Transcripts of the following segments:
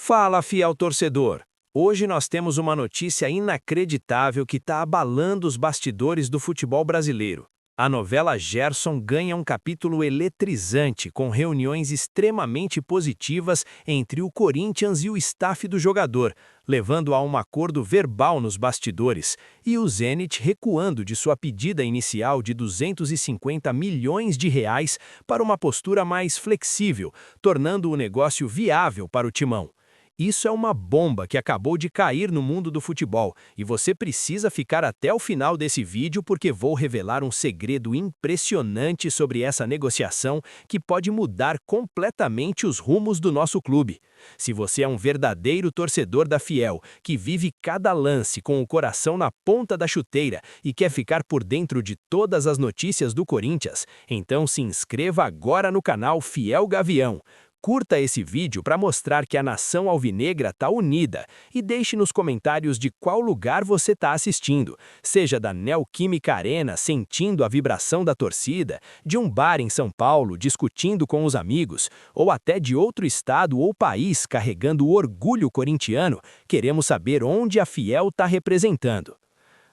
Fala, fiel torcedor! Hoje nós temos uma notícia inacreditável que está abalando os bastidores do futebol brasileiro. A novela Gerson ganha um capítulo eletrizante, com reuniões extremamente positivas entre o Corinthians e o staff do jogador, levando a um acordo verbal nos bastidores, e o Zenit recuando de sua pedida inicial de R$ 250 milhões para uma postura mais flexível, tornando o negócio viável para o timão. Isso é uma bomba que acabou de cair no mundo do futebol, e você precisa ficar até o final desse vídeo porque vou revelar um segredo impressionante sobre essa negociação que pode mudar completamente os rumos do nosso clube. Se você é um verdadeiro torcedor da Fiel, que vive cada lance com o coração na ponta da chuteira e quer ficar por dentro de todas as notícias do Corinthians, então se inscreva agora no canal Fiel Gavião. Curta esse vídeo para mostrar que a nação alvinegra está unida e deixe nos comentários de qual lugar você está assistindo, seja da Neoquímica Arena sentindo a vibração da torcida, de um bar em São Paulo discutindo com os amigos, ou até de outro estado ou país carregando o orgulho corintiano. Queremos saber onde a Fiel está representando.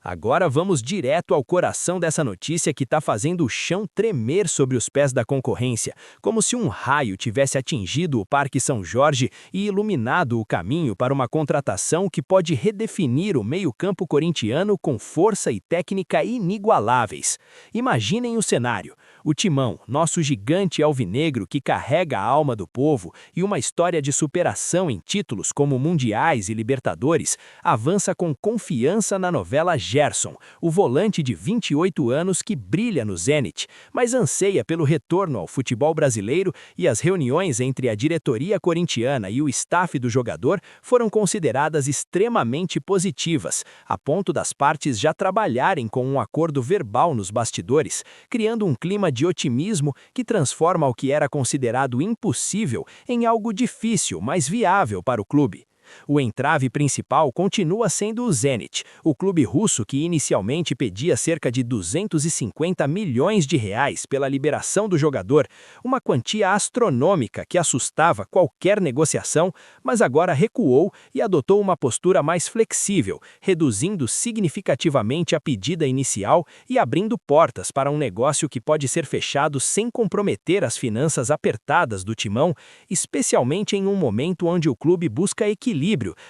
Agora vamos direto ao coração dessa notícia que está fazendo o chão tremer sobre os pés da concorrência, como se um raio tivesse atingido o Parque São Jorge e iluminado o caminho para uma contratação que pode redefinir o meio-campo corintiano com força e técnica inigualáveis. Imaginem o cenário: o Timão, nosso gigante alvinegro que carrega a alma do povo e uma história de superação em títulos como Mundiais e Libertadores, avança com confiança na novela Gerson, o volante de 28 anos que brilha no Zenit, mas anseia pelo retorno ao futebol brasileiro, e as reuniões entre a diretoria corintiana e o staff do jogador foram consideradas extremamente positivas, a ponto das partes já trabalharem com um acordo verbal nos bastidores, criando um clima de otimismo que transforma o que era considerado impossível em algo difícil, mas viável para o clube. O entrave principal continua sendo o Zenit, o clube russo que inicialmente pedia cerca de R$ 250 milhões pela liberação do jogador, uma quantia astronômica que assustava qualquer negociação, mas agora recuou e adotou uma postura mais flexível, reduzindo significativamente a pedida inicial e abrindo portas para um negócio que pode ser fechado sem comprometer as finanças apertadas do timão, especialmente em um momento onde o clube busca equilíbrio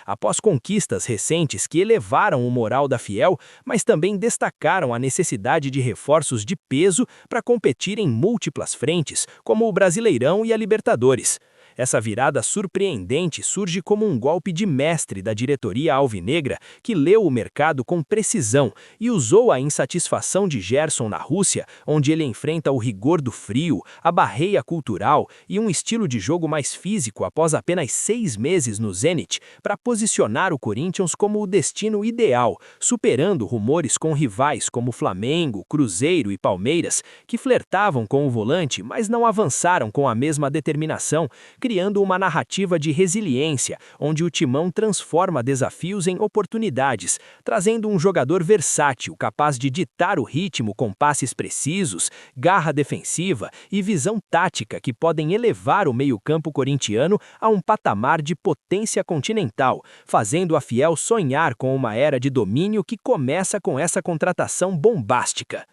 após conquistas recentes que elevaram o moral da Fiel, mas também destacaram a necessidade de reforços de peso para competir em múltiplas frentes, como o Brasileirão e a Libertadores. Essa virada surpreendente surge como um golpe de mestre da diretoria alvinegra, que leu o mercado com precisão e usou a insatisfação de Gerson na Rússia, onde ele enfrenta o rigor do frio, a barreira cultural e um estilo de jogo mais físico após apenas 6 meses no Zenit, para posicionar o Corinthians como o destino ideal, superando rumores com rivais como Flamengo, Cruzeiro e Palmeiras, que flertavam com o volante, mas não avançaram com a mesma determinação, criando uma narrativa de resiliência, onde o timão transforma desafios em oportunidades, trazendo um jogador versátil, capaz de ditar o ritmo com passes precisos, garra defensiva e visão tática que podem elevar o meio-campo corintiano a um patamar de potência continental, fazendo a Fiel sonhar com uma era de domínio que começa com essa contratação bombástica.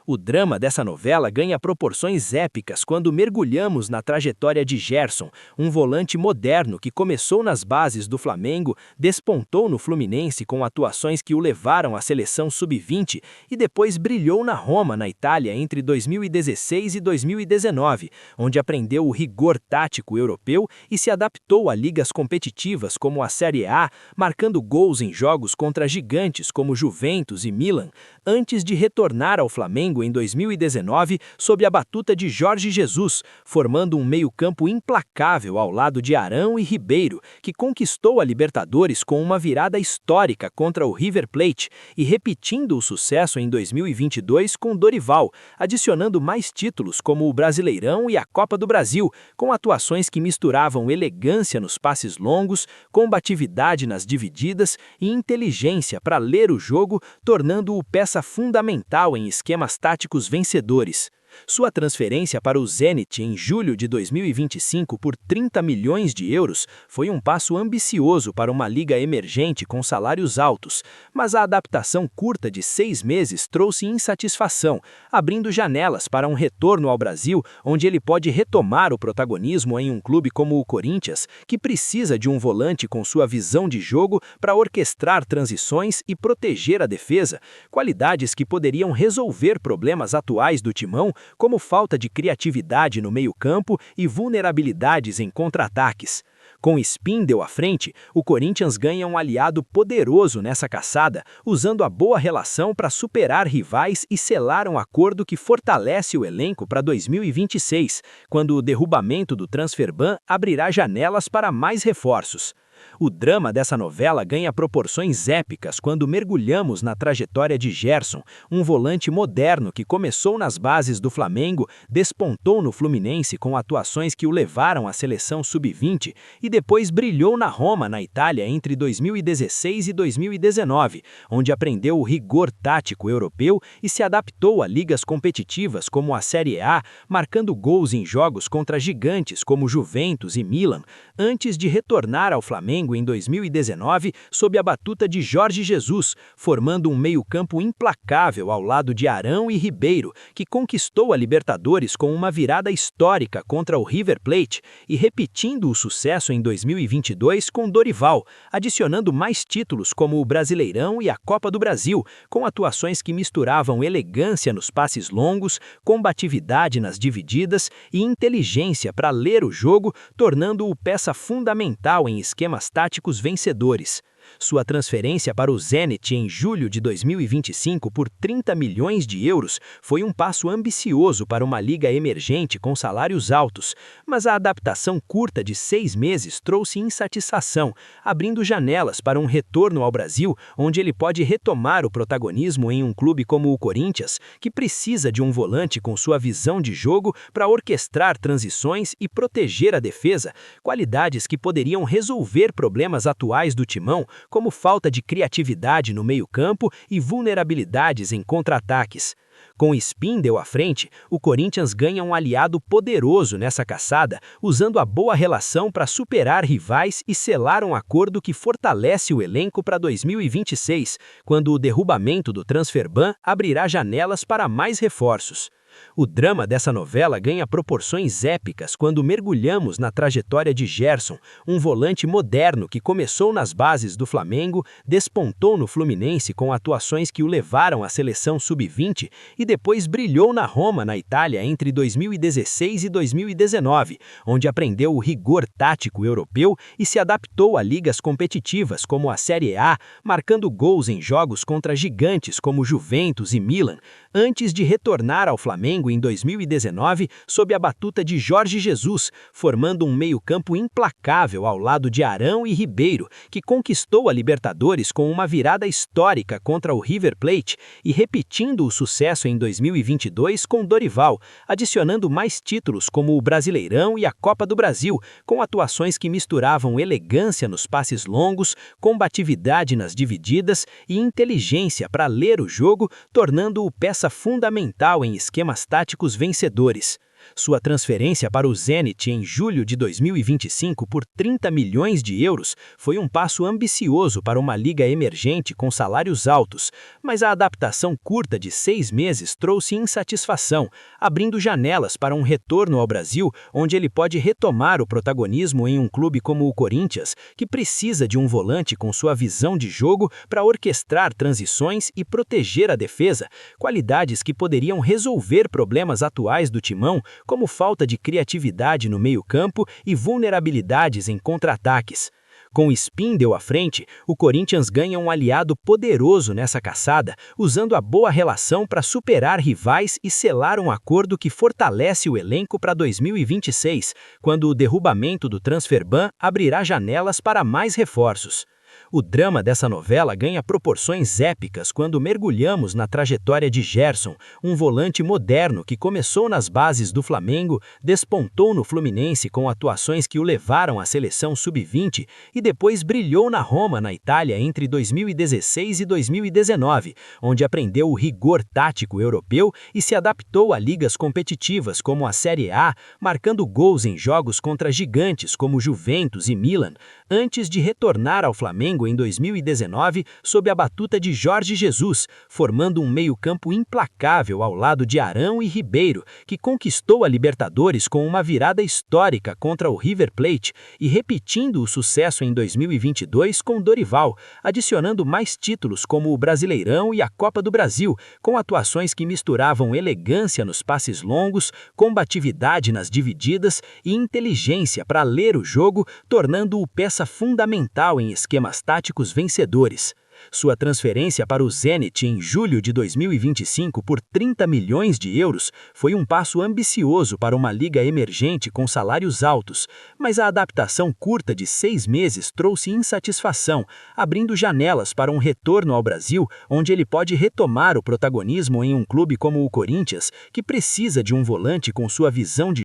O drama dessa novela ganha proporções épicas quando mergulhamos na trajetória de Gerson, um volante moderno que começou nas bases do Flamengo, despontou no Fluminense com atuações que o levaram à seleção sub-20 e depois brilhou na Roma, na Itália, entre 2016 e 2019, onde aprendeu o rigor tático europeu e se adaptou a ligas competitivas como a Série A, marcando gols em jogos contra gigantes como Juventus e Milan, antes de retornar ao Flamengo em 2019 sob a batuta de Jorge Jesus, formando um meio-campo implacável ao lado de Arão e Ribeiro, que conquistou a Libertadores com uma virada histórica contra o River Plate e repetindo o sucesso em 2022 com Dorival, adicionando mais títulos como o Brasileirão e a Copa do Brasil, com atuações que misturavam elegância nos passes longos, combatividade nas divididas e inteligência para ler o jogo, tornando-o peça fundamental em esquemas táticos vencedores. Sua transferência para o Zenit em julho de 2025 por 30 milhões de euros foi um passo ambicioso para uma liga emergente com salários altos, mas a adaptação curta de 6 meses trouxe insatisfação, abrindo janelas para um retorno ao Brasil, onde ele pode retomar o protagonismo em um clube como o Corinthians, que precisa de um volante com sua visão de jogo para orquestrar transições e proteger a defesa, qualidades que poderiam resolver problemas atuais do Timão, como falta de criatividade no meio-campo e vulnerabilidades em contra-ataques. Com Spindle à frente, o Corinthians ganha um aliado poderoso nessa caçada, usando a boa relação para superar rivais e selar um acordo que fortalece o elenco para 2026, quando o derrubamento do Transferban abrirá janelas para mais reforços. O drama dessa novela ganha proporções épicas quando mergulhamos na trajetória de Gerson, um volante moderno que começou nas bases do Flamengo, despontou no Fluminense com atuações que o levaram à seleção sub-20 e depois brilhou na Roma, na Itália, entre 2016 e 2019, onde aprendeu o rigor tático europeu e se adaptou a ligas competitivas como a Série A, marcando gols em jogos contra gigantes como Juventus e Milan, antes de retornar ao Flamengo em 2019 sob a batuta de Jorge Jesus, formando um meio-campo implacável ao lado de Arão e Ribeiro, que conquistou a Libertadores com uma virada histórica contra o River Plate e repetindo o sucesso em 2022 com Dorival, adicionando mais títulos como o Brasileirão e a Copa do Brasil, com atuações que misturavam elegância nos passes longos, combatividade nas divididas e inteligência para ler o jogo, tornando-o peça fundamental em esquemas táticos vencedores. Sua transferência para o Zenit em julho de 2025 por 30 milhões de euros foi um passo ambicioso para uma liga emergente com salários altos, mas a adaptação curta de 6 meses trouxe insatisfação, abrindo janelas para um retorno ao Brasil, onde ele pode retomar o protagonismo em um clube como o Corinthians, que precisa de um volante com sua visão de jogo para orquestrar transições e proteger a defesa, qualidades que poderiam resolver problemas atuais do Timão, como falta de criatividade no meio-campo e vulnerabilidades em contra-ataques. Com Spindle à frente, o Corinthians ganha um aliado poderoso nessa caçada, usando a boa relação para superar rivais e selar um acordo que fortalece o elenco para 2026, quando o derrubamento do Transferban abrirá janelas para mais reforços. O drama dessa novela ganha proporções épicas quando mergulhamos na trajetória de Gerson, um volante moderno que começou nas bases do Flamengo, despontou no Fluminense com atuações que o levaram à seleção sub-20 e depois brilhou na Roma, na Itália, entre 2016 e 2019, onde aprendeu o rigor tático europeu e se adaptou a ligas competitivas como a Série A, marcando gols em jogos contra gigantes como Juventus e Milan, antes de retornar ao Flamengo em 2019 sob a batuta de Jorge Jesus, formando um meio-campo implacável ao lado de Arão e Ribeiro, que conquistou a Libertadores com uma virada histórica contra o River Plate e repetindo o sucesso em 2022 com Dorival, adicionando mais títulos como o Brasileirão e a Copa do Brasil, com atuações que misturavam elegância nos passes longos, combatividade nas divididas e inteligência para ler o jogo, tornando-o peça fundamental em esquemas táticos vencedores. Sua transferência para o Zenit em julho de 2025 por 30 milhões de euros foi um passo ambicioso para uma liga emergente com salários altos, mas a adaptação curta de 6 meses trouxe insatisfação, abrindo janelas para um retorno ao Brasil, onde ele pode retomar o protagonismo em um clube como o Corinthians, que precisa de um volante com sua visão de jogo para orquestrar transições e proteger a defesa, qualidades que poderiam resolver problemas atuais do Timão, como falta de criatividade no meio-campo e vulnerabilidades em contra-ataques. Com Spindle à frente, o Corinthians ganha um aliado poderoso nessa caçada, usando a boa relação para superar rivais e selar um acordo que fortalece o elenco para 2026, quando o derrubamento do Transferban abrirá janelas para mais reforços. O drama dessa novela ganha proporções épicas quando mergulhamos na trajetória de Gerson, um volante moderno que começou nas bases do Flamengo, despontou no Fluminense com atuações que o levaram à seleção sub-20 e depois brilhou na Roma, na Itália, entre 2016 e 2019, onde aprendeu o rigor tático europeu e se adaptou a ligas competitivas como a Série A, marcando gols em jogos contra gigantes como Juventus e Milan, antes de retornar ao Flamengo em 2019 sob a batuta de Jorge Jesus, formando um meio-campo implacável ao lado de Arão e Ribeiro, que conquistou a Libertadores com uma virada histórica contra o River Plate e repetindo o sucesso em 2022 com Dorival, adicionando mais títulos como o Brasileirão e a Copa do Brasil, com atuações que misturavam elegância nos passes longos, combatividade nas divididas e inteligência para ler o jogo, tornando-o peça fundamental em esquemas táticos vencedores. Sua transferência para o Zenit em julho de 2025 por 30 milhões de euros foi um passo ambicioso para uma liga emergente com salários altos, mas a adaptação curta de 6 meses trouxe insatisfação, abrindo janelas para um retorno ao Brasil, onde ele pode retomar o protagonismo em um clube como o Corinthians, que precisa de um volante com sua visão de